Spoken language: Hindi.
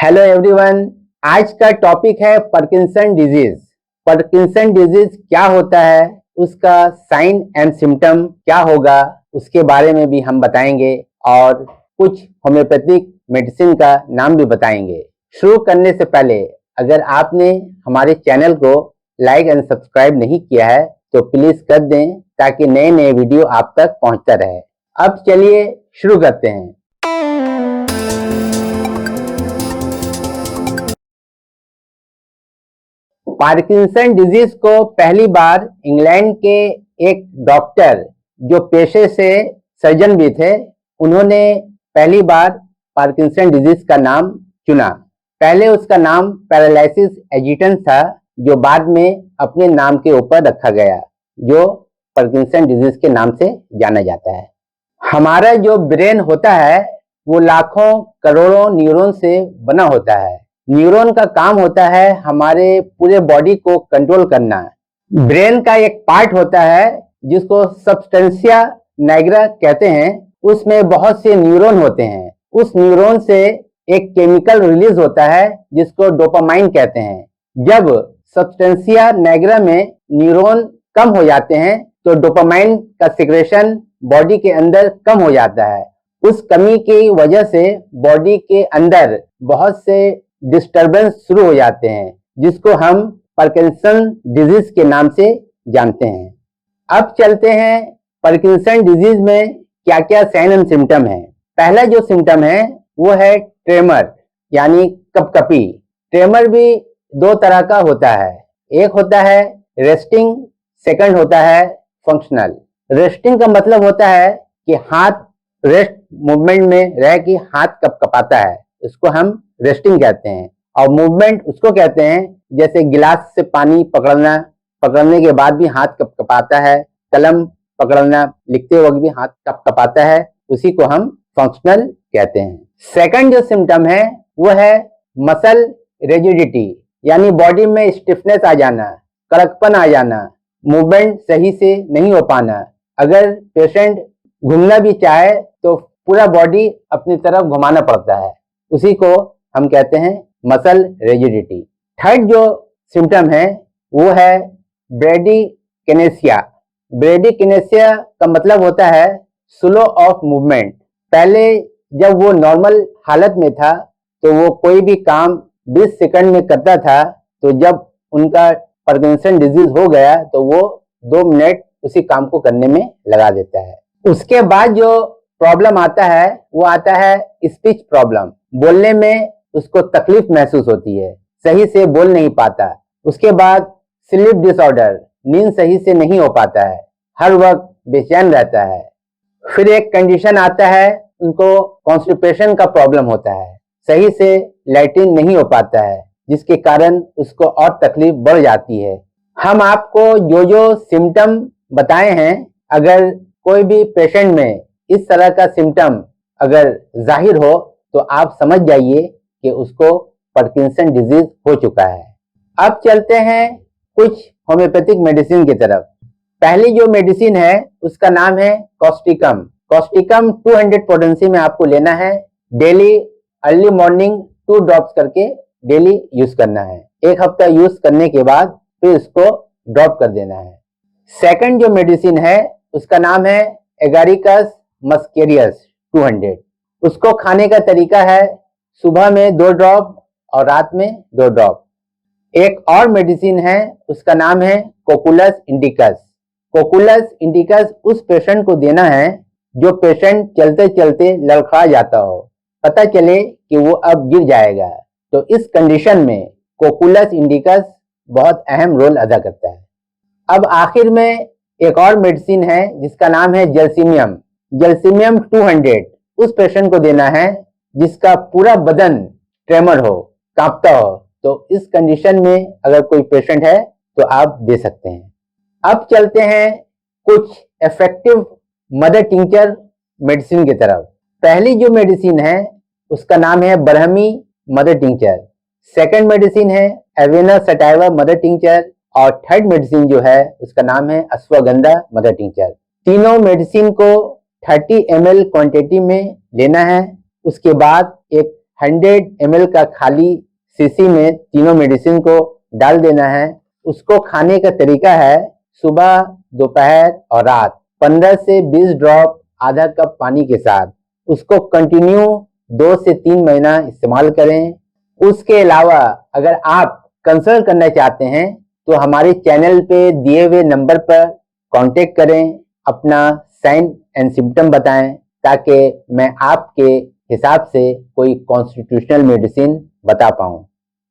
Hello everyone. आज का टॉपिक है पार्किंसन डिजीज। पार्किंसन डिजीज क्या होता है, उसका साइन एंड सिम्टम क्या होगा, उसके बारे में भी हम बताएंगे और कुछ होम्योपैथिक मेडिसिन का नाम भी बताएंगे। शुरू करने से पहले अगर आपने हमारे चैनल को लाइक एंड सब्सक्राइब नहीं किया है तो प्लीज कर दें ताकि नए नए वीडियो आप तक पहुंचता रहे। अब चलिए शुरू करते हैं। पार्किंसन डिजीज को पहली बार इंग्लैंड के एक डॉक्टर जो पेशे से सर्जन भी थे, उन्होंने पहली बार पार्किंसन डिजीज का नाम चुना। पहले उसका नाम पैरालिसिस एजिटेंस था, जो बाद में अपने नाम के ऊपर रखा गया, जो पार्किंसन डिजीज के नाम से जाना जाता है। हमारा जो ब्रेन होता है वो लाखों करोड़ों न्यूरॉन से बना होता है। न्यूरॉन का काम होता है हमारे पूरे बॉडी को कंट्रोल करना। ब्रेन का एक पार्ट होता है जिसको सबस्टेंशिया निग्रा कहते हैं, उसमें बहुत से न्यूरॉन होते हैं। उस न्यूरॉन से एक केमिकल रिलीज होता है जिसको डोपामाइन कहते हैं। जब सबस्टेंशिया निग्रा में न्यूरॉन कम हो जाते हैं तो डोपामाइन का सिक्रेशन बॉडी के अंदर कम हो जाता है। उस कमी की वजह से बॉडी के अंदर बहुत से डिस्टरबेंस शुरू हो जाते हैं, जिसको हम पार्किंसन डिजीज के नाम से जानते हैं। अब चलते हैं पार्किंसन डिजीज में क्या क्या साइन एंड सिम्टम है। पहला जो सिम्टम है वो है ट्रेमर, यानी कपकपी। ट्रेमर भी दो तरह का होता है, एक होता है रेस्टिंग, सेकंड होता है फंक्शनल। रेस्टिंग का मतलब होता है कि हाथ रेस्ट मूवमेंट में रह के हाथ कपकपाता है, इसको हम रेस्टिंग कहते हैं। और मूवमेंट उसको कहते हैं जैसे गिलास से पानी पकड़ने के बाद भी हाथ कपकपाता है, कलम पकड़ना, लिखते वक्त भी हाथ कपकपाता है, उसी को हम फंक्शनल कहते हैं। सेकंड जो सिम्टम है वो है मसल रिजिडिटी, यानी बॉडी में स्टिफनेस आ जाना, कड़कपन आ जाना, मूवमेंट सही से नहीं हो पाना। अगर पेशेंट घूमना भी चाहे तो पूरा बॉडी अपनी तरफ घुमाना पड़ता है, उसी को हम कहते हैं मसल रिजिडिटी। थर्ड जो सिम्टम है वो है ब्रेडिकिनेसिया। ब्रेडिकिनेसिया का मतलब होता है स्लो ऑफ मूवमेंट। पहले जब वो नॉर्मल हालत में था तो वो कोई भी काम 20 सेकंड में करता था, तो जब उनका पार्किंसन डिजीज हो गया तो वो 2 मिनट उसी काम को करने में लगा देता है। उसके बाद जो प्रॉब्लम आता है वो आता है स्पीच प्रॉब्लम। बोलने में उसको तकलीफ महसूस होती है, सही से बोल नहीं पाता। उसके बाद स्लीप डिसऑर्डर, नींद सही से नहीं हो पाता है, हर वक्त बेचैन रहता है। फिर एक कंडीशन आता है उनको कॉन्स्टिपेशन का प्रॉब्लम होता है, सही से लैट्रिन नहीं हो पाता है, जिसके कारण उसको और तकलीफ बढ़ जाती है। हम आपको जो जो सिम्टम बताए हैं, अगर कोई भी पेशेंट में इस तरह का सिम्टम अगर जाहिर हो तो आप समझ जाइए कि उसको पार्किंसन डिजीज हो चुका है। अब चलते हैं कुछ होम्योपैथिक मेडिसिन की तरफ। पहली जो मेडिसिन है उसका नाम है कॉस्टिकम। कॉस्टिकम 200 पोटेंसी में आपको लेना है। डेली अर्ली मॉर्निंग 2 ड्रॉप्स करके डेली यूज करना है। 1 हफ्ता यूज करने के बाद फिर इसको ड्रॉप कर देना है। सेकंड जो मेडिसिन है उसका नाम है एगारिकस मस्केरियस 200। उसको खाने का तरीका है सुबह में 2 ड्रॉप और रात में 2 ड्रॉप। एक और मेडिसिन है उसका नाम है कोकुलस इंडिकस। कोकुलस इंडिकस उस पेशेंट को देना है जो पेशेंट चलते चलते लड़खड़ा जाता हो, पता चले कि वो अब गिर जाएगा, तो इस कंडीशन में कोकुलस इंडिकस बहुत अहम रोल अदा करता है। अब आखिर में एक और मेडिसिन है जिसका नाम है जलसीमियम। जलसीमियम 200 उस पेशेंट को देना है जिसका पूरा बदन ट्रेमर हो, कांपता हो, तो इस कंडीशन में अगर कोई पेशेंट है तो आप दे सकते हैं। अब चलते हैं कुछ इफेक्टिव मदर टिंचर मेडिसिन की तरफ। पहली जो मेडिसिन है उसका नाम है Brahmi mother tincture. Second medicine है एवेना सटाइवा मदर टिंचर और थर्ड मेडिसिन जो है उसका नाम है अश्वगंधा मदर टिंचर। तीनों मेडिसिन को 30 ml क्वांटिटी में लेना है। उसके बाद एक 100 ml का खाली शीशी में तीनों मेडिसिन को डाल देना है। उसको खाने का तरीका है सुबह, दोपहर और रात 15 से 20 ड्रॉप आधा कप पानी के साथ। उसको कंटिन्यू 2 से 3 महीना इस्तेमाल करें। उसके अलावा अगर आप कंसल्ट करना चाहते हैं तो हमारे चैनल पे दिए हुए नंबर पर कांटेक्ट करें, अपना साइन एंड सिम्टम बताएं ताकि मैं आपके हिसाब से कोई कॉन्स्टिट्यूशनल मेडिसिन बता पाऊं।